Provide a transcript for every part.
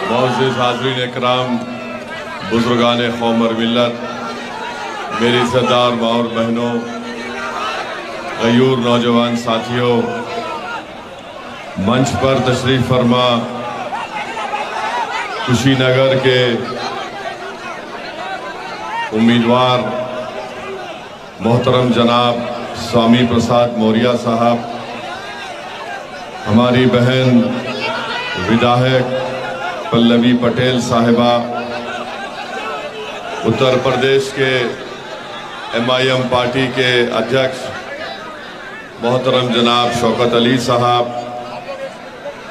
मोअज़्ज़िज़ हाज़रीन इकराम, बुज़ुर्गान कौम और मिल्लत, मेरी सरदार माँ और बहनों, गयूर नौजवान साथियों, मंच पर तशरीफ़ फरमा कुशीनगर के उम्मीदवार मोहतरम जनाब स्वामी प्रसाद मौर्य साहब, हमारी बहन विधायक पल्लवी पटेल साहिबा, उत्तर प्रदेश के MIM पार्टी के अध्यक्ष मोहतरम जनाब शौकत अली साहब,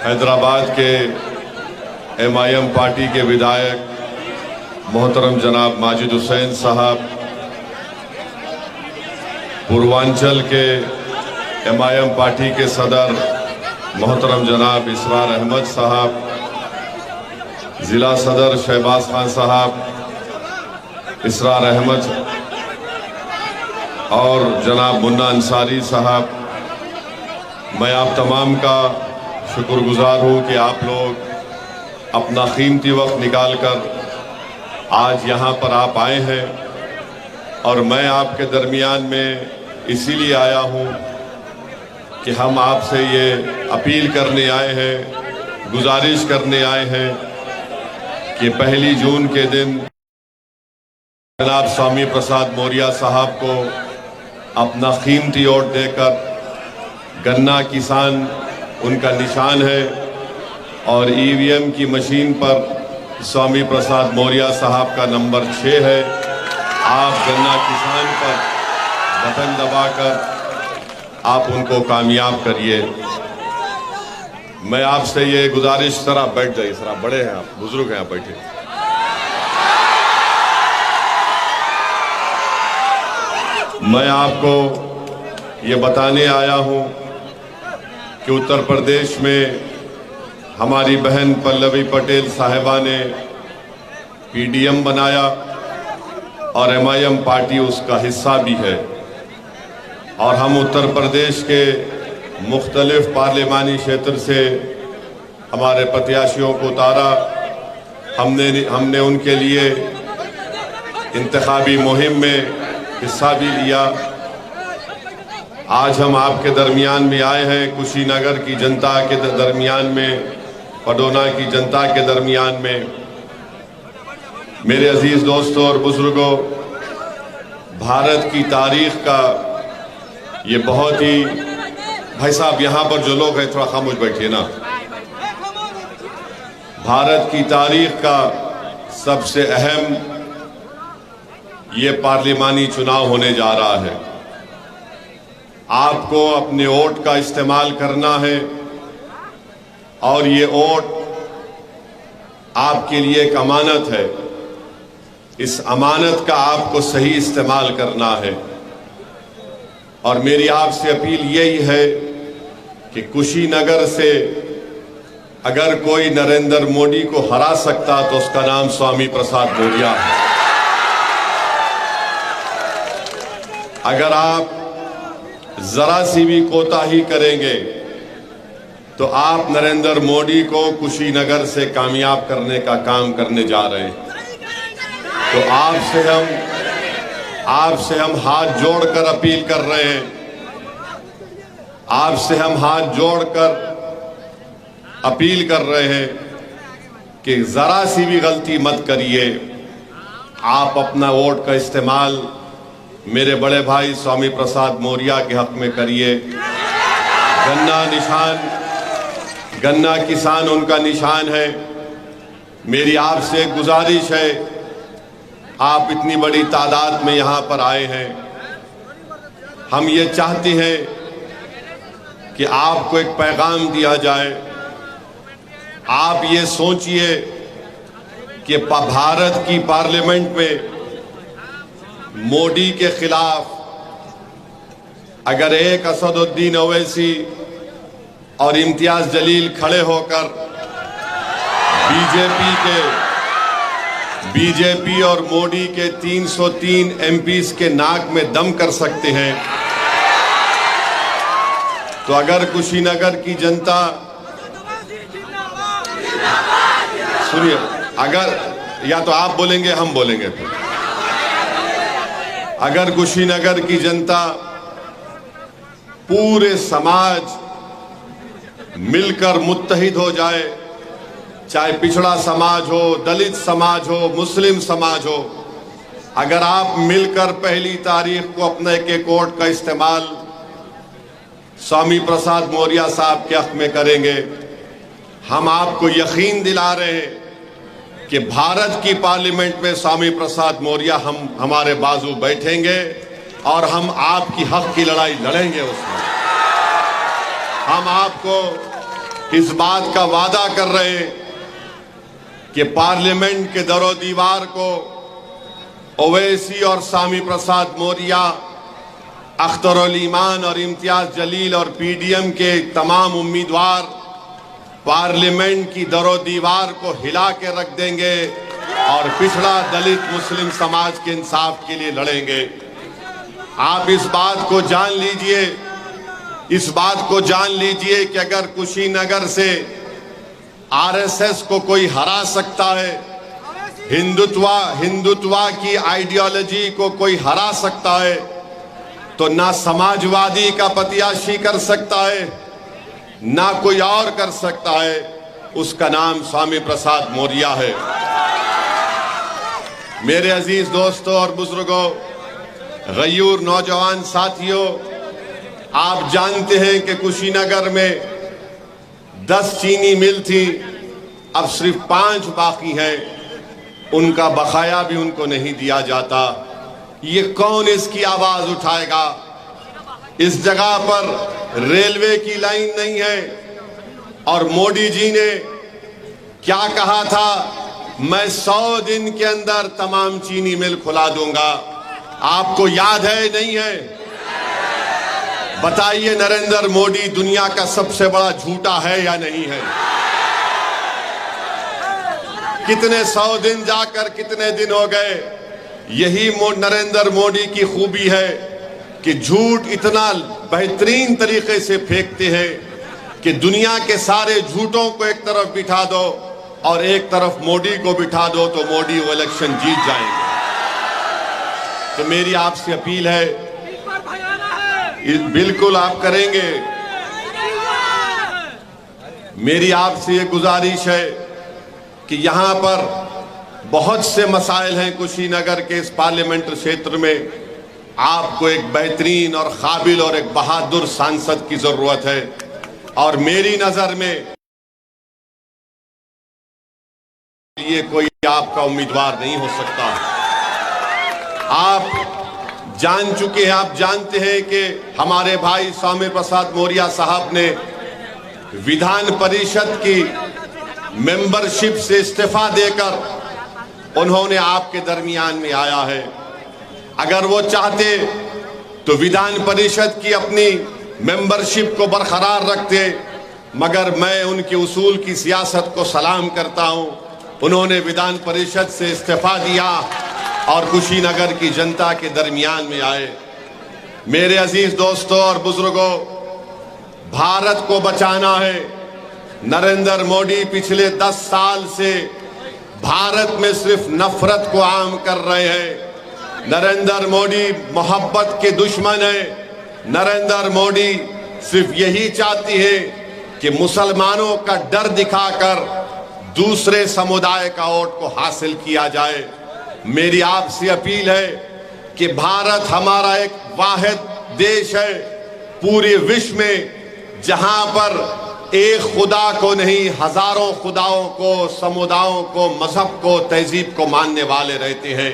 हैदराबाद के MIM पार्टी के विधायक मोहतरम जनाब माजिद हुसैन साहब, पूर्वांचल के MIM पार्टी के सदर मोहतरम जनाब इसरार अहमद साहब, ज़िला सदर शहबाज खान साहब, इसरार अहमद और जनाब मुन्ना अंसारी साहब, मैं आप तमाम का शुक्रगुजार हूँ कि आप लोग अपना कीमती वक्त निकाल कर आज यहाँ पर आप आए हैं। और मैं आपके दरमियान में इसीलिए आया हूँ कि हम आपसे ये अपील करने आए हैं, गुजारिश करने आए हैं कि 1 जून के दिन जनाब स्वामी प्रसाद मौर्य साहब को अपना कीमती वोट देकर, गन्ना किसान उनका निशान है और EVM की मशीन पर स्वामी प्रसाद मौर्य साहब का नंबर 6 है। आप गन्ना किसान पर बटन दबाकर आप उनको कामयाब करिए। मैं आपसे ये गुजारिश, सर आप बैठ जाइए, सर आप बड़े हैं, आप बुजुर्ग हैं, आप बैठे। मैं आपको ये बताने आया हूँ कि उत्तर प्रदेश में हमारी बहन पल्लवी पटेल साहिबा ने PDM बनाया और MIM पार्टी उसका हिस्सा भी है। और हम उत्तर प्रदेश के मुख्तलिफ पार्लिमानी क्षेत्र से हमारे प्रत्याशियों को उतारा। हमने उनके लिए इंतखाबी मुहिम में हिस्सा भी लिया। आज हम आपके दरमियान में आए हैं, कुशीनगर की जनता के दरमियान में, पडोना की जनता के दरमियान में। मेरे अजीज दोस्तों और बुजुर्गों, भारत की तारीख का ये बहुत ही, भाई साहब यहाँ पर जो लोग हैं थोड़ा खामोश बैठिए ना। भारत की तारीख का सबसे अहम ये पार्लिमानी चुनाव होने जा रहा है। आपको अपने वोट का इस्तेमाल करना है और ये वोट आपके लिए एक अमानत है। इस अमानत का आपको सही इस्तेमाल करना है। और मेरी आपसे अपील यही है कि कुशीनगर से अगर कोई नरेंद्र मोदी को हरा सकता तो उसका नाम स्वामी प्रसाद मौर्य है। अगर आप जरा सी भी कोताही करेंगे तो आप नरेंद्र मोदी को कुशीनगर से कामयाब करने का काम करने जा रहे हैं। तो आपसे हम हाथ जोड़कर अपील कर रहे हैं, आपसे हम हाथ जोड़कर अपील कर रहे हैं कि जरा सी भी गलती मत करिए। आप अपना वोट का इस्तेमाल मेरे बड़े भाई स्वामी प्रसाद मौर्य के हक में करिए। गन्ना किसान उनका निशान है। मेरी आपसे गुजारिश है, आप इतनी बड़ी तादाद में यहाँ पर आए हैं, हम ये चाहते हैं कि आपको एक पैगाम दिया जाए। आप ये सोचिए कि भारत की पार्लियामेंट में मोदी के खिलाफ अगर एक असदुद्दीन ओवैसी और इम्तियाज जलील खड़े होकर बीजेपी और मोदी के 303 MPs के नाक में दम कर सकते हैं, तो अगर कुशीनगर की जनता सुनिए, अगर या तो आप बोलेंगे हम बोलेंगे फिर। अगर कुशीनगर की जनता, पूरे समाज मिलकर मुत्तहिद हो जाए, चाहे पिछड़ा समाज हो, दलित समाज हो, मुस्लिम समाज हो, अगर आप मिलकर पहली तारीख को अपने के कोर्ट का इस्तेमाल स्वामी प्रसाद मौर्य साहब के हक में करेंगे, हम आपको यकीन दिला रहे हैं कि भारत की पार्लियामेंट में स्वामी प्रसाद मौर्य हमारे बाजू बैठेंगे और हम आपकी हक की लड़ाई लड़ेंगे। उसमें हम आपको इस बात का वादा कर रहे हैं कि पार्लियामेंट के दरो दीवार को ओवैसी और स्वामी प्रसाद मौर्य, अख्तरुल ईमान और इम्तियाज जलील और पीडीएम के तमाम उम्मीदवार पार्लियामेंट की दरो दीवार को हिला के रख देंगे और पिछड़ा दलित मुस्लिम समाज के इंसाफ के लिए लड़ेंगे। आप इस बात को जान लीजिए, इस बात को जान लीजिए कि अगर कुशीनगर से आरएसएस को कोई हरा सकता है, हिंदुत्वा की आइडियोलॉजी को कोई हरा सकता है, तो ना समाजवादी का प्रत्याशी कर सकता है, ना कोई और कर सकता है। उसका नाम स्वामी प्रसाद मौर्य है। मेरे अजीज दोस्तों और बुजुर्गों, गयूर नौजवान साथियों, आप जानते हैं कि कुशीनगर में 10 चीनी मिल थी, अब सिर्फ 5 बाकी हैं। उनका बकाया भी उनको नहीं दिया जाता। ये कौन इसकी आवाज उठाएगा? इस जगह पर रेलवे की लाइन नहीं है और मोदी जी ने क्या कहा था, मैं 100 दिन के अंदर तमाम चीनी मिल खुला दूंगा। आपको याद है नहीं है? बताइए, नरेंद्र मोदी दुनिया का सबसे बड़ा झूठा है या नहीं है? कितने 100 दिन जाकर कितने दिन हो गए। यही नरेंद्र मोदी की खूबी है कि झूठ इतना बेहतरीन तरीके से फेंकते हैं कि दुनिया के सारे झूठों को एक तरफ बिठा दो और एक तरफ मोदी को बिठा दो तो मोदी वो इलेक्शन जीत जाएंगे। तो मेरी आपसे अपील है, बिल्कुल आप करेंगे। मेरी आपसे ये गुजारिश है कि यहाँ पर बहुत से मसाइल हैं कुशीनगर के इस पार्लियामेंट्री क्षेत्र में। आपको एक बेहतरीन और काबिल और एक बहादुर सांसद की जरूरत है और मेरी नजर में ये कोई आपका उम्मीदवार नहीं हो सकता। आप जान चुके हैं, आप जानते हैं कि हमारे भाई स्वामी प्रसाद मौर्य साहब ने विधान परिषद की मेंबरशिप से इस्तीफा देकर उन्होंने आपके दरमियान में आया है। अगर वो चाहते तो विधान परिषद की अपनी मेंबरशिप को बरकरार रखते, मगर मैं उनके उसूल की सियासत को सलाम करता हूं। उन्होंने विधान परिषद से इस्तीफा दिया और कुशीनगर की जनता के दरमियान में आए। मेरे अजीज दोस्तों और बुजुर्गों, भारत को बचाना है। नरेंद्र मोदी पिछले 10 साल से भारत में सिर्फ नफरत को आम कर रहे हैं। नरेंद्र मोदी मोहब्बत के दुश्मन है। नरेंद्र मोदी सिर्फ यही चाहती है कि मुसलमानों का डर दिखाकर दूसरे समुदाय का वोट को हासिल किया जाए। मेरी आपसे अपील है कि भारत हमारा एक वाहिद देश है पूरे विश्व में जहां पर एक खुदा को नहीं, हजारों खुदाओं को, समुदायों को, मजहब को, तहजीब को मानने वाले रहते हैं।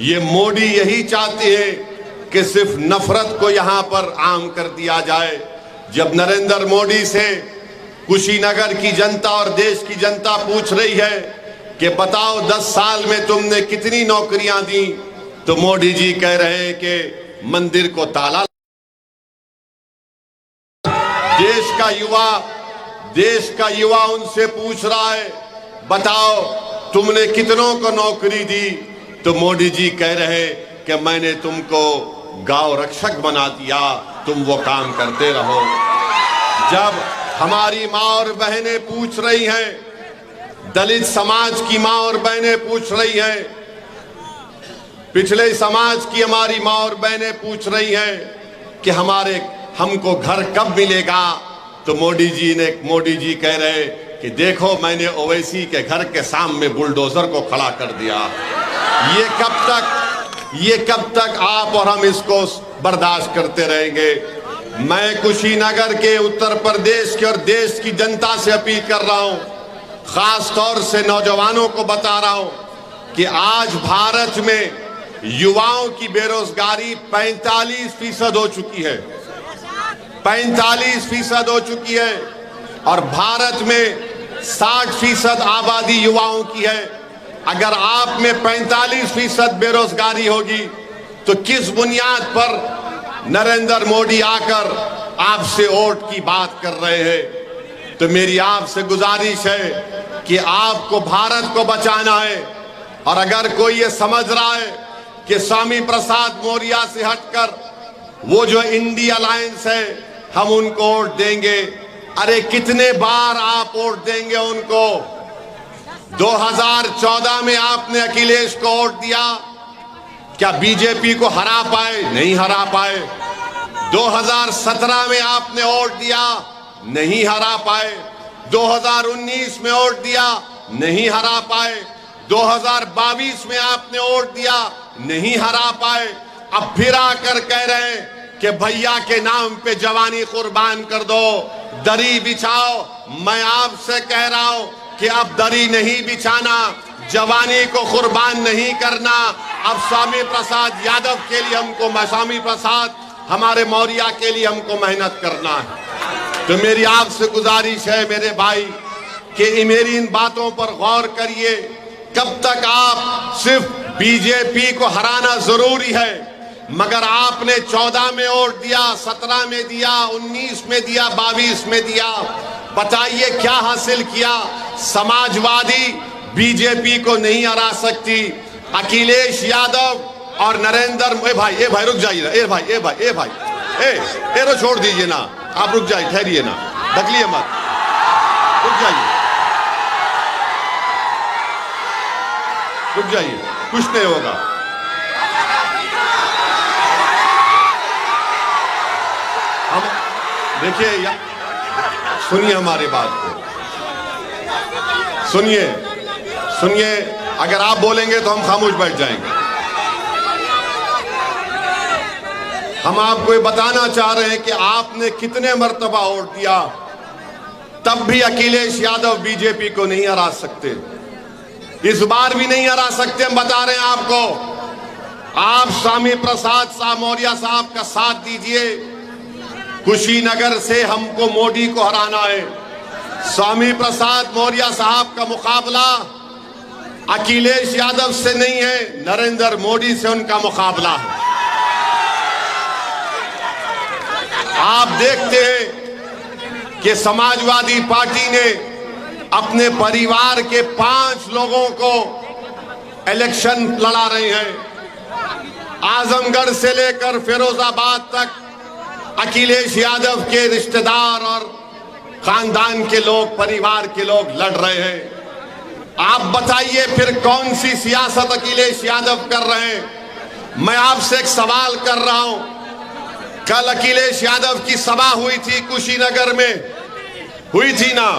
ये मोदी यही चाहते हैं कि सिर्फ नफरत को यहां पर आम कर दिया जाए। जब नरेंद्र मोदी से कुशीनगर की जनता और देश की जनता पूछ रही है कि बताओ 10 साल में तुमने कितनी नौकरियां दी, तो मोदी जी कह रहे हैं कि मंदिर को ताला। देश का युवा उनसे पूछ रहा है, बताओ तुमने कितनों को नौकरी दी, तो मोदी जी कह रहे कि मैंने तुमको गांव रक्षक बना दिया, तुम वो काम करते रहो। जब हमारी माँ और बहनें पूछ रही हैं दलित समाज की माँ और बहनें पूछ रही हैं, पिछले समाज की हमारी माँ और बहनें पूछ रही हैं कि हमको घर कब मिलेगा। तो मोदी जी कह रहे कि देखो मैंने ओवैसी के घर के सामने बुलडोजर को खड़ा कर दिया। ये कब तक आप और हम इसको बर्दाश्त करते रहेंगे। मैं कुशीनगर के, उत्तर प्रदेश के और देश की जनता से अपील कर रहा हूं, खास तौर से नौजवानों को बता रहा हूं कि आज भारत में युवाओं की बेरोजगारी 45% हो चुकी है, 45% हो चुकी है और भारत में 60% आबादी युवाओं की है। अगर आप में 45% बेरोजगारी होगी तो किस बुनियाद पर नरेंद्र मोदी आकर आपसे वोट की बात कर रहे हैं। तो मेरी आपसे गुजारिश है कि आपको भारत को बचाना है और अगर कोई ये समझ रहा है कि स्वामी प्रसाद मौर्य से हटकर वो जो इंडिया अलायंस है हम उनको वोट देंगे, अरे कितने बार आप वोट देंगे उनको। 2014 में आपने अखिलेश को वोट दिया, क्या बीजेपी को हरा पाए? नहीं हरा पाए। 2017 में आपने वोट दिया, नहीं हरा पाए। 2019 में वोट दिया, नहीं हरा पाए। 2022 में आपने वोट दिया, नहीं हरा पाए। अब फिर आकर कह रहे हैं कि भैया के नाम पे जवानी कुर्बान कर दो, दरी बिछाओ। मैं आपसे कह रहा हूं कि अब दरी नहीं बिछाना, जवानी को कुर्बान नहीं करना। अब स्वामी प्रसाद यादव के लिए स्वामी प्रसाद हमारे मौर्य के लिए हमको मेहनत करना है। तो मेरी आपसे गुजारिश है मेरे भाई कि मेरी इन बातों पर गौर करिए। कब तक आप सिर्फ बीजेपी को हराना जरूरी है, मगर आपने 14 में वोट दिया, 17 में दिया, 19 में दिया, 22 में दिया। बताइए क्या हासिल किया? समाजवादी बीजेपी को नहीं हरा सकती। अखिलेश यादव और नरेंद्र ए भाई रुक जाइए, ए छोड़ दीजिए ना, आप रुक जाइए, ठहरिए ना, ढकलिए मत, रुक जाइए, कुछ नहीं होगा। हम देखिए, सुनिए हमारी बात को, सुनिए, अगर आप बोलेंगे तो हम खामोश बैठ जाएंगे। हम आपको ये बताना चाह रहे हैं कि आपने कितने मर्तबा वोट दिया, तब भी अखिलेश यादव बीजेपी को नहीं हरा सकते। इस बार भी नहीं हरा सकते। हम बता रहे हैं आपको, आप स्वामी प्रसाद मौर्य साहब का साथ दीजिए। कुशीनगर से हमको मोदी को हराना है। स्वामी प्रसाद मौर्य साहब का मुकाबला अखिलेश यादव से नहीं है, नरेंद्र मोदी से उनका मुकाबला है। आप देखते हैं कि समाजवादी पार्टी ने अपने परिवार के 5 लोगों को इलेक्शन लड़ा रहे हैं। आजमगढ़ से लेकर फिरोजाबाद तक अखिलेश यादव के रिश्तेदार और खानदान के लोग, परिवार के लोग लड़ रहे हैं। आप बताइए फिर कौन सी सियासत अखिलेश यादव कर रहे हैं? मैं आपसे एक सवाल कर रहा हूं। कल अखिलेश यादव की सभा हुई थी कुशीनगर में, हुई थी ना?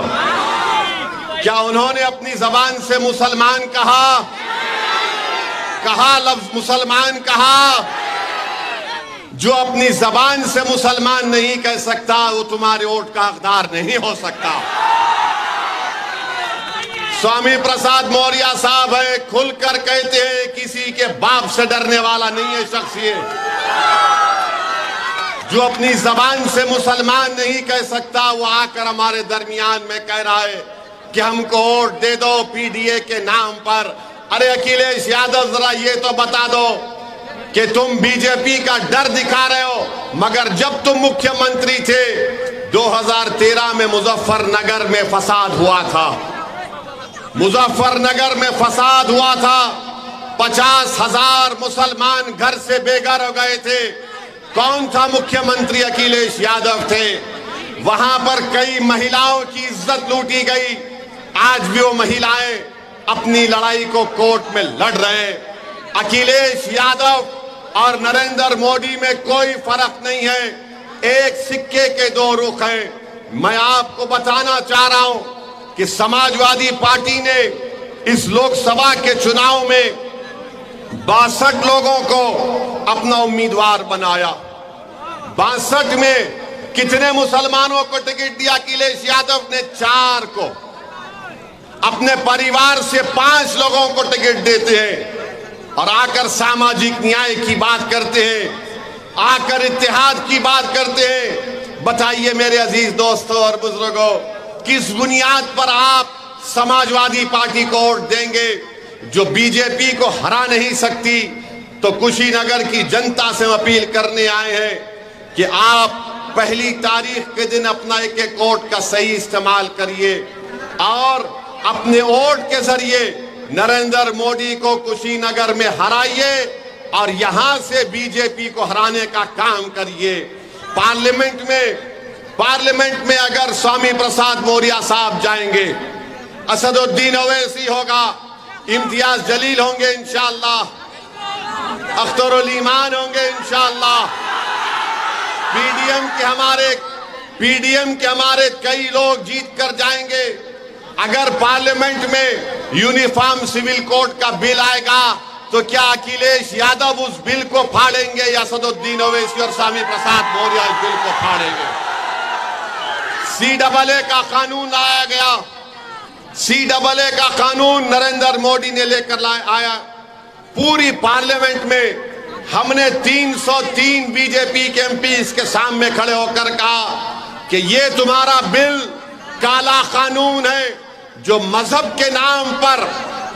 क्या उन्होंने अपनी जबान से मुसलमान कहा? लफ्ज मुसलमान कहा? जो अपनी जबान से मुसलमान नहीं कह सकता वो तुम्हारे वोट का हकदार नहीं हो सकता। स्वामी प्रसाद मौर्य साहब है, खुलकर कहते हैं किसी के बाप से डरने वाला नहीं है शख्स ये। जो अपनी जबान से मुसलमान नहीं कह सकता वो आकर हमारे दरमियान में कह रहा है कि हमको वोट दे दो पीडीए के नाम पर। अरे अखिलेश यादव जरा ये तो बता दो कि तुम बीजेपी का डर दिखा रहे हो, मगर जब तुम मुख्यमंत्री थे 2013 में मुजफ्फरनगर में फसाद हुआ था। मुजफ्फरनगर में फसाद हुआ था, 50,000 मुसलमान घर से बेघर हो गए थे। कौन था मुख्यमंत्री? अखिलेश यादव थे। वहां पर कई महिलाओं की इज्जत लूटी गई, आज भी वो महिलाएं अपनी लड़ाई को कोर्ट में लड़ रहे हैं। अखिलेश यादव और नरेंद्र मोदी में कोई फर्क नहीं है, एक सिक्के के दो रुख हैं। मैं आपको बताना चाह रहा हूं कि समाजवादी पार्टी ने इस लोकसभा के चुनाव में 62 लोगों को अपना उम्मीदवार बनाया। 62 में कितने मुसलमानों को टिकट दिया? अखिलेश यादव ने 4 को। अपने परिवार से 5 लोगों को टिकट देते हैं और आकर सामाजिक न्याय की बात करते हैं, आकर इत्तेहाद की बात करते हैं। बताइए मेरे अजीज दोस्तों और बुजुर्गों, किस बुनियाद पर आप समाजवादी पार्टी को वोट देंगे जो बीजेपी को हरा नहीं सकती? तो कुशीनगर की जनता से अपील करने आए हैं कि आप पहली तारीख के दिन अपना एक वोट का सही इस्तेमाल करिए और अपने वोट के जरिए नरेंद्र मोदी को कुशीनगर में हराइए और यहां से बीजेपी को हराने का काम करिए। पार्लियामेंट में अगर स्वामी प्रसाद मौर्य साहब जाएंगे, असदुद्दीन ओवैसी होगा, इम्तियाज जलील होंगे इंशाअल्लाह, अख्तरुल ईमान होंगे इंशाअल्लाह, पीडीएम के हमारे कई लोग जीत कर जाएंगे। अगर पार्लियामेंट में यूनिफॉर्म सिविल कोड का बिल आएगा तो क्या अखिलेश यादव उस बिल को फाड़ेंगे या असदुद्दीन ओवैसी और स्वामी प्रसाद मौर्य इस बिल को फाड़ेंगे? CAA का कानून लाया गया, CAA का कानून नरेंद्र मोदी ने लेकर आया। पूरी पार्लियामेंट में हमने 303 बीजेपी के एमपी इसके सामने खड़े होकर कहा कि ये तुम्हारा बिल काला कानून है जो मजहब के नाम पर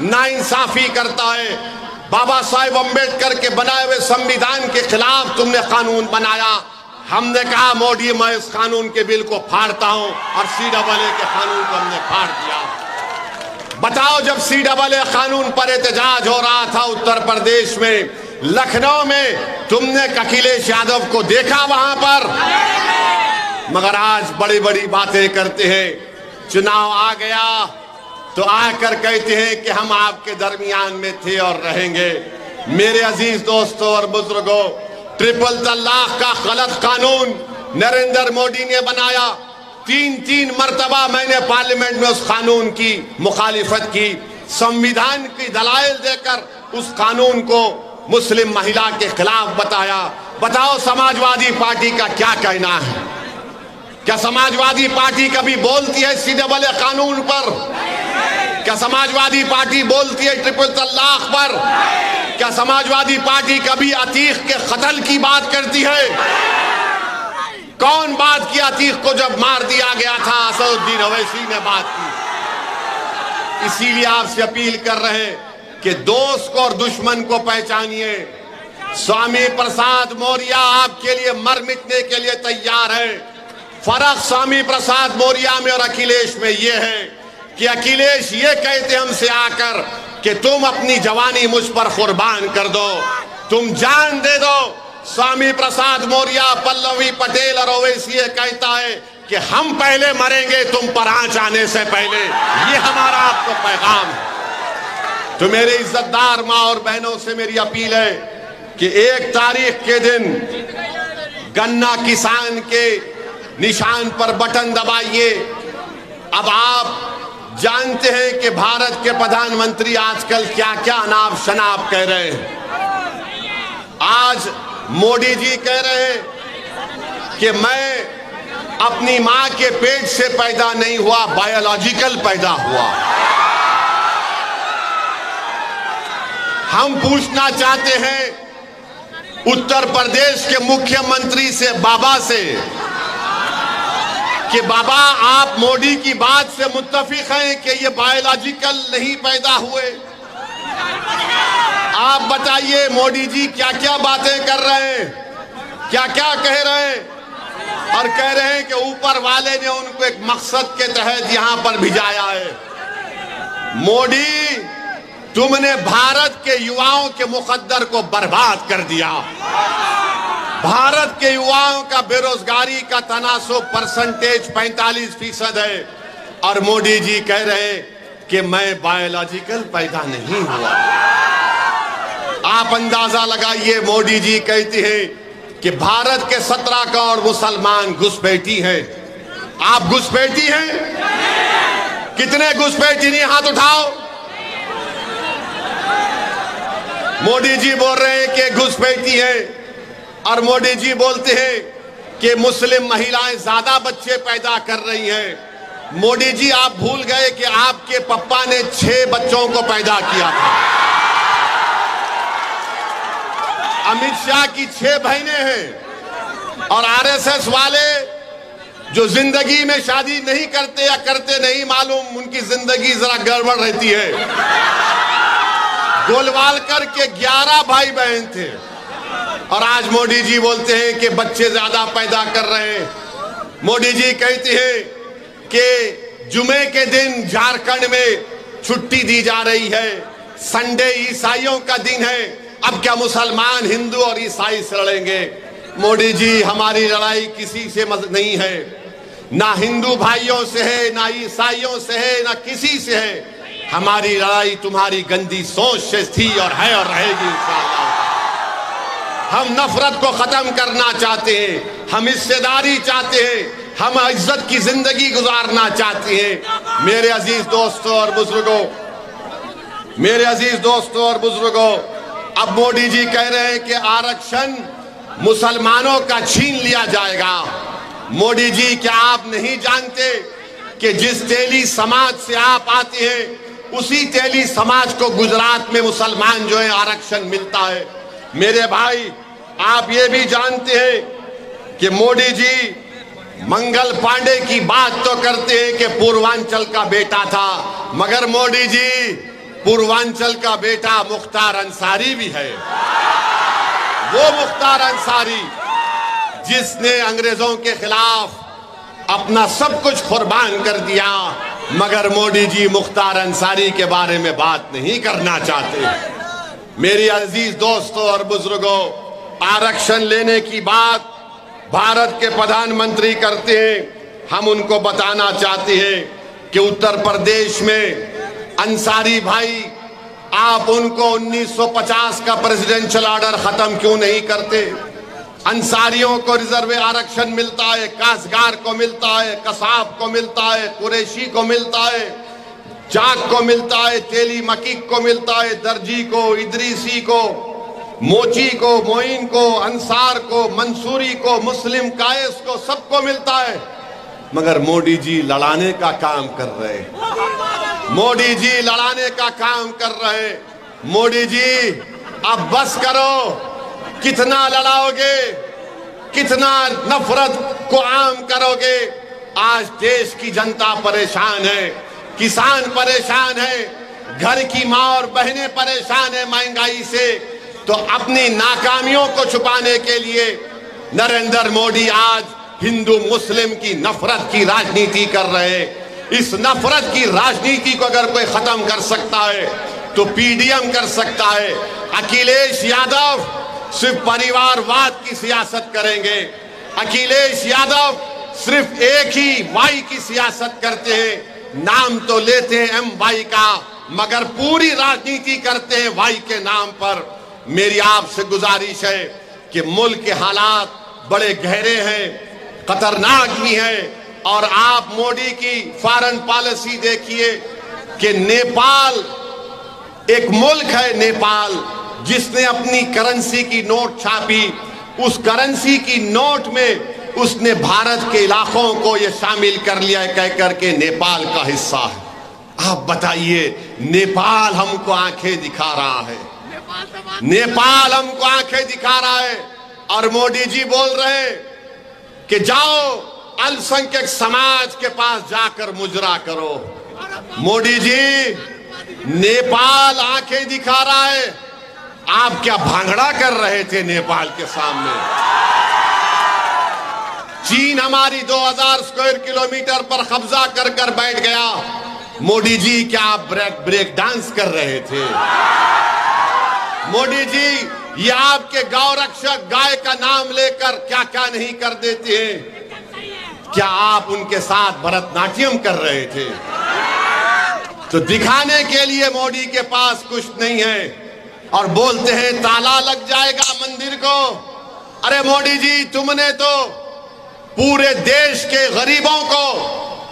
नाइंसाफी करता है। बाबा साहेब अम्बेडकर के बनाए हुए संविधान के खिलाफ तुमने कानून बनाया। हमने कहा मोदी मैं इस कानून के बिल को फाड़ता हूं और CAA के कानून को हमने फाड़ दिया। बताओ, जब CAA कानून पर एहतजाज हो रहा था उत्तर प्रदेश में, लखनऊ में, तुमने अखिलेश यादव को देखा वहां पर? मगर आज बड़ी बड़ी बातें करते हैं। चुनाव आ गया तो आकर कहते हैं कि हम आपके दरमियान में थे और रहेंगे। मेरे अजीज दोस्तों और बुजुर्गों, ट्रिपल तलाक का गलत कानून नरेंद्र मोदी ने बनाया। 3 मर्तबा मैंने पार्लियामेंट में उस कानून की मुखालिफत की, संविधान की दलाइल देकर उस कानून को मुस्लिम महिला के खिलाफ बताया। बताओ समाजवादी पार्टी का क्या कहना है? क्या समाजवादी पार्टी कभी बोलती है CAA कानून पर? क्या समाजवादी पार्टी बोलती है ट्रिपल तलाक पर? क्या समाजवादी पार्टी कभी अतीक के कत्ल की बात करती है? कौन बात की अतीक को जब मार दिया गया था? असदुद्दीन ओवैसी ने बात की। इसीलिए आपसे अपील कर रहे हैं कि दोस्त को और दुश्मन को पहचानिए। स्वामी प्रसाद मौर्य आपके लिए मर मिटने के लिए तैयार है। फर्क स्वामी प्रसाद मौर्य में और अखिलेश में यह है कि अखिलेश ये कहते हमसे आकर कि तुम अपनी जवानी मुझ पर कुर्बान कर दो, तुम जान दे दो। स्वामी प्रसाद मौर्य, पल्लवी पटेल और ओवैसी ये कहता है कि हम पहले मरेंगे तुम पर आंच आने से पहले। ये हमारा आपको पैगाम है। तो मेरे इज्जतदार माँ और बहनों से मेरी अपील है कि 1 तारीख के दिन गन्ना किसान के निशान पर बटन दबाइए। अब आप जानते हैं कि भारत के प्रधानमंत्री आजकल क्या क्या अनाप शनाप कह रहे हैं। आज मोदी जी कह रहे हैं कि मैं अपनी मां के पेट से पैदा नहीं हुआ, बायोलॉजिकल पैदा हुआ। हम पूछना चाहते हैं उत्तर प्रदेश के मुख्यमंत्री से, बाबा से, कि बाबा आप मोदी की बात से मुत्तफिक हैं कि ये बायोलॉजिकल नहीं पैदा हुए? आप बताइए मोदी जी क्या क्या बातें कर रहे हैं, क्या क्या कह रहे हैं, और कह रहे हैं कि ऊपर वाले ने उनको एक मकसद के तहत यहां पर भिजाया है। मोदी, तुमने भारत के युवाओं के मुकद्दर को बर्बाद कर दिया। भारत के युवाओं का बेरोजगारी का तनासुब परसेंटेज 45% है। और मोदी जी कह रहे कि मैं बायोलॉजिकल पैदा नहीं हुआ। आप अंदाजा लगाइए, मोदी जी कहते हैं कि भारत के 17 करोड़ मुसलमान घुसपैठी हैं। आप घुसपैठी हैं? कितने घुसपैठी नहीं, हाथ उठाओ। मोदी जी बोल रहे हैं कि घुसपैठी है, और मोदी जी बोलते हैं कि मुस्लिम महिलाएं ज्यादा बच्चे पैदा कर रही हैं। मोदी जी, आप भूल गए कि आपके पप्पा ने 6 बच्चों को पैदा किया था। अमित शाह की 6 बहनें हैं, और आरएसएस वाले जो जिंदगी में शादी नहीं करते या करते नहीं मालूम, उनकी जिंदगी जरा गड़बड़ रहती है। गोलवालकर के 11 भाई बहन थे, और आज मोदी जी बोलते हैं कि बच्चे ज्यादा पैदा कर रहे हैं। मोदी जी कहते हैं कि जुमे के दिन झारखंड में छुट्टी दी जा रही है, संडे ईसाइयों का दिन है। अब क्या मुसलमान हिंदू और ईसाई से लड़ेंगे? मोदी जी, हमारी लड़ाई किसी से नहीं है, ना हिंदू भाइयों से है, ना ईसाइयों से है, ना किसी से है। हमारी लड़ाई तुम्हारी गंदी सोच से थी और है और रहेगी इंशाअल्लाह। हम नफरत को खत्म करना चाहते हैं, हम हिस्सेदारी चाहते हैं, हम इज्जत की जिंदगी गुजारना चाहते हैं। मेरे अजीज दोस्तों और बुजुर्गों, मेरे अजीज दोस्तों और बुजुर्गों, अब मोदी जी कह रहे हैं कि आरक्षण मुसलमानों का छीन लिया जाएगा। मोदी जी, क्या आप नहीं जानते कि जिस तेली समाज से आप आते हैं, उसी तेली समाज को गुजरात में मुसलमान जो है आरक्षण मिलता है। मेरे भाई, आप ये भी जानते हैं कि मोदी जी मंगल पांडे की बात तो करते हैं कि पूर्वांचल का बेटा था, मगर मोदी जी, पूर्वांचल का बेटा मुख्तार अंसारी भी है। वो मुख्तार अंसारी जिसने अंग्रेजों के खिलाफ अपना सब कुछ कुर्बान कर दिया, मगर मोदी जी मुख्तार अंसारी के बारे में बात नहीं करना चाहते। मेरी अजीज दोस्तों और बुजुर्गों, आरक्षण लेने की बात भारत के प्रधानमंत्री करते हैं। हम उनको बताना चाहते हैं कि उत्तर प्रदेश में अंसारी भाई, आप उनको 1950 का प्रेसिडेंशियल ऑर्डर खत्म क्यों नहीं करते? अंसारियों को रिजर्व आरक्षण मिलता है, काश्तकार को मिलता है, कसाब को मिलता है, कुरैशी को मिलता है, चाक को मिलता है, तेली मकीक को मिलता है, दर्जी को, इदरीसी को, मोची को, मोइन को, अंसार को, मंसूरी को, मुस्लिम कायस को, सबको मिलता है। मगर मोदी जी लड़ाने का काम कर रहे, मोदी जी लड़ाने का काम कर रहे। मोदी जी, अब बस करो, कितना लड़ाओगे, कितना नफरत को आम करोगे? आज देश की जनता परेशान है, किसान परेशान है, घर की माँ और बहनें परेशान है महंगाई से। तो अपनी नाकामियों को छुपाने के लिए नरेंद्र मोदी आज हिंदू मुस्लिम की नफरत की राजनीति कर रहे हैं। इस नफरत की राजनीति को अगर कोई खत्म कर सकता है तो पीडीएम कर सकता है। अखिलेश यादव सिर्फ परिवारवाद की सियासत करेंगे। अखिलेश यादव सिर्फ एक ही वाई की सियासत करते हैं। नाम तो लेते हैं एम वाई का, मगर पूरी राजनीति करते हैं वाई के नाम पर। मेरी आपसे गुजारिश है कि मुल्क के हालात बड़े गहरे हैं, खतरनाक भी हैं, और आप मोदी की फॉरेन पॉलिसी देखिए कि नेपाल एक मुल्क है, नेपाल, जिसने अपनी करेंसी की नोट छापी। उस करेंसी की नोट में उसने भारत के इलाकों को ये शामिल कर लिया है, कह करके नेपाल का हिस्सा है। आप बताइए, नेपाल हमको आंखें दिखा रहा है, नेपाल हमको आंखें दिखा रहा है, और मोदी जी बोल रहे कि जाओ अल्पसंख्यक समाज के पास जाकर मुजरा करो। मोदी जी, नेपाल आंखें दिखा रहा है, आप क्या भांगड़ा कर रहे थे नेपाल के सामने? चीन हमारी 2000 स्क्वायर किलोमीटर पर कब्जा कर कर बैठ गया। मोदी जी, क्या आप ब्रेक डांस कर रहे थे? मोदी जी, ये आपके गौ रक्षक गाय का नाम लेकर क्या क्या नहीं कर देते हैं। क्या आप उनके साथ भरतनाट्यम कर रहे थे? तो दिखाने के लिए मोदी के पास कुछ नहीं है और बोलते हैं ताला लग जाएगा मंदिर को। अरे मोदी जी, तुमने तो पूरे देश के गरीबों को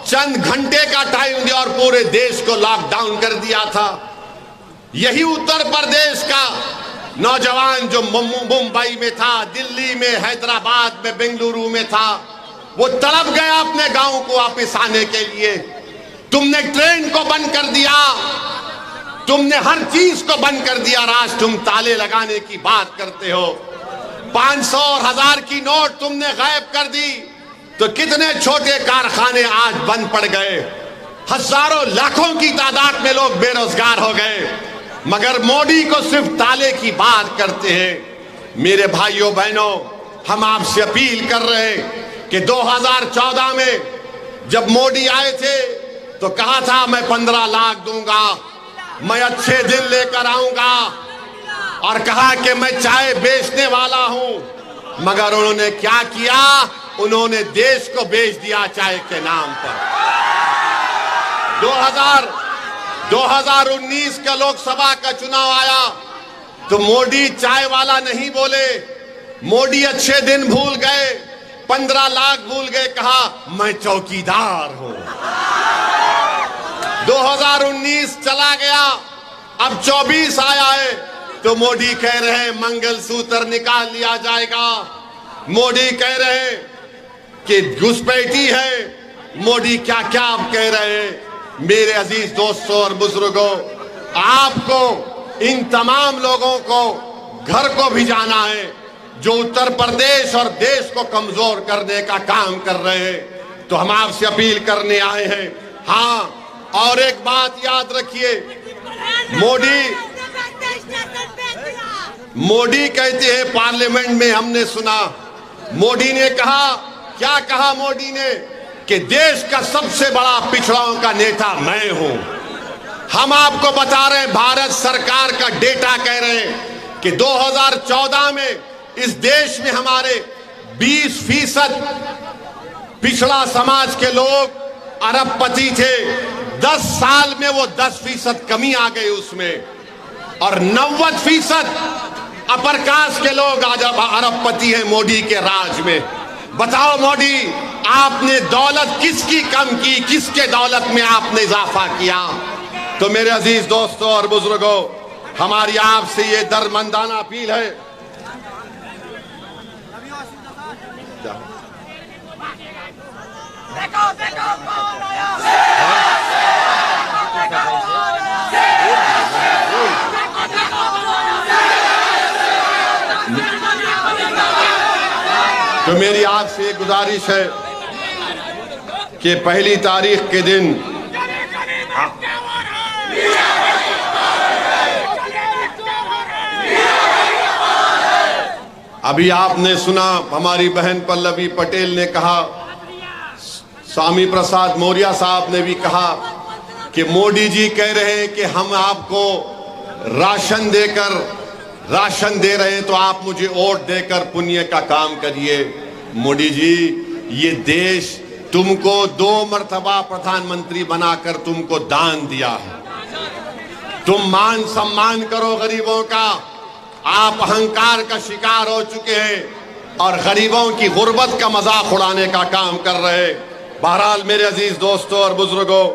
चंद घंटे का टाइम दिया और पूरे देश को लॉकडाउन कर दिया था। यही उत्तर प्रदेश का नौजवान जो मुंबई में था, दिल्ली में, हैदराबाद में, बेंगलुरु में था, वो तड़प गया अपने गांव को वापस आने के लिए। तुमने ट्रेन को बंद कर दिया, तुमने हर चीज को बंद कर दिया। आज तुम ताले लगाने की बात करते हो। 500 और 1000 की नोट तुमने गायब कर दी। तो कितने छोटे कारखाने आज बंद पड़ गए, हजारों लाखों की तादाद में लोग बेरोजगार हो गए, मगर मोदी को सिर्फ ताले की बात करते हैं। मेरे भाइयों बहनों, हम आपसे अपील कर रहे हैं कि 2014 में जब मोदी आए थे तो कहा था मैं 15 लाख दूंगा, मैं अच्छे दिन लेकर आऊंगा, और कहा कि मैं चाय बेचने वाला हूं। मगर उन्होंने क्या किया? उन्होंने देश को बेच दिया चाय के नाम पर। 2019 का लोकसभा का चुनाव आया तो मोदी चाय वाला नहीं बोले, मोदी अच्छे दिन भूल गए, 15 लाख भूल गए, कहा मैं चौकीदार हूं। 2019 चला गया, अब 24 आया है तो मोदी कह रहे हैं मंगलसूत्र निकाल लिया जाएगा। मोदी कह रहे हैं कि घुसपैठी है। मोदी क्या क्या आप कह रहे हैं। मेरे अजीज दोस्तों और बुजुर्गों, आपको इन तमाम लोगों को घर को भी जाना है जो उत्तर प्रदेश और देश को कमजोर करने का काम कर रहे हैं। तो हम आपसे अपील करने आए हैं। हाँ, और एक बात याद रखिए, मोदी कहते हैं पार्लियामेंट में, हमने सुना मोदी ने कहा, क्या कहा मोदी ने, कि देश का सबसे बड़ा पिछड़ाओं का नेता मैं हूं। हम आपको बता रहे हैं, भारत सरकार का डेटा कह रहे हैं कि 2014 में इस देश में हमारे 20% पिछड़ा समाज के लोग अरबपति थे। 10 साल में वो 10% कमी आ गई उसमें, और 90% अपर कास्ट के लोग आज अरबपति हैं मोदी के राज में। बताओ मोदी, आपने दौलत किसकी कम की, किसके दौलत में आपने इजाफा किया? तो मेरे अजीज दोस्तों और बुजुर्गों, हमारी आपसे ये दरमंदाना अपील है। देखो देखो कौन आया। तो मेरी आपसे एक गुजारिश है कि 1 तारीख के दिन अभी आपने सुना हमारी बहन पल्लवी पटेल ने कहा, स्वामी प्रसाद मौर्य साहब ने भी कहा कि मोदी जी कह रहे हैं कि हम आपको राशन दे रहे हैं तो आप मुझे वोट देकर पुण्य का काम करिए। मोदी जी, ये देश तुमको 2 मर्तबा प्रधानमंत्री बनाकर तुमको दान दिया है। तुम मान सम्मान करो गरीबों का। आप अहंकार का शिकार हो चुके हैं और गरीबों की गुर्बत का मजाक उड़ाने का काम कर रहे हैं। बहरहाल मेरे अजीज दोस्तों और बुजुर्गों,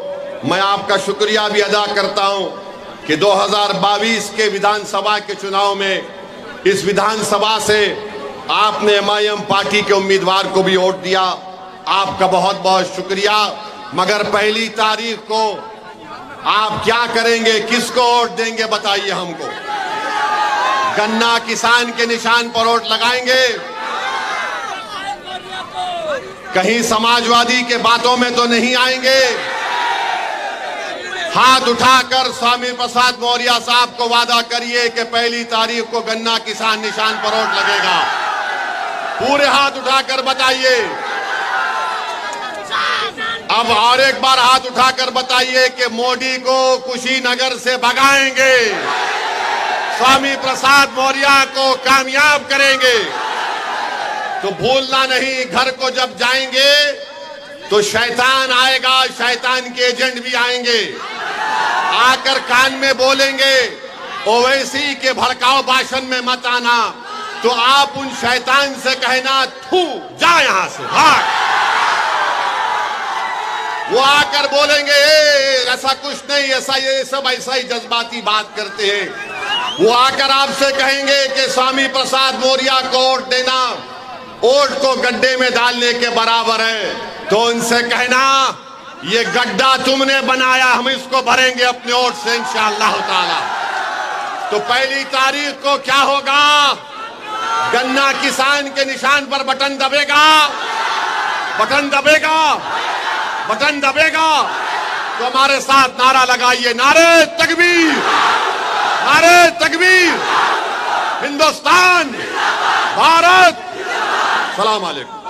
मैं आपका शुक्रिया भी अदा करता हूं कि 2022 के विधानसभा के चुनाव में इस विधानसभा से आपने एमआईएम पार्टी के उम्मीदवार को भी वोट दिया। आपका बहुत बहुत शुक्रिया। मगर 1 तारीख को आप क्या करेंगे, किसको वोट देंगे बताइए हमको। गन्ना किसान के निशान पर वोट लगाएंगे? कहीं समाजवादी के बातों में तो नहीं आएंगे? हाथ उठाकर स्वामी प्रसाद मौर्य साहब को वादा करिए कि 1 तारीख को गन्ना किसान निशान पर वोट लगेगा। पूरे हाथ उठाकर बताइए। अब और एक बार हाथ उठाकर बताइए कि मोदी को कुशीनगर से भगाएंगे, स्वामी प्रसाद मौर्य को कामयाब करेंगे। तो भूलना नहीं, घर को जब जाएंगे तो शैतान आएगा, शैतान के एजेंट भी आएंगे, आकर कान में बोलेंगे ओवैसी के भड़काऊ भाषण में मत आना। तो आप उन शैतान से कहना थू जा यहां से भाग। वो आकर बोलेंगे ऐसा कुछ नहीं, ऐसा ये सब ऐसा ही जज्बाती बात करते हैं। वो आकर आपसे कहेंगे कि स्वामी प्रसाद मौर्य को वोट देना वोट को गड्ढे में डालने के बराबर है। तो उनसे कहना ये गड्ढा तुमने बनाया, हम इसको भरेंगे अपने वोट से इंशाअल्लाह ताला। तो पहली तारीख को क्या होगा, गन्ना किसान के निशान पर बटन दबेगा, बटन दबेगा, बटन दबेगा। तो हमारे साथ नारा लगाइए, नारे तकबीर, नारे तकबीर, हिंदुस्तान, भारत। सलाम अलैकुम।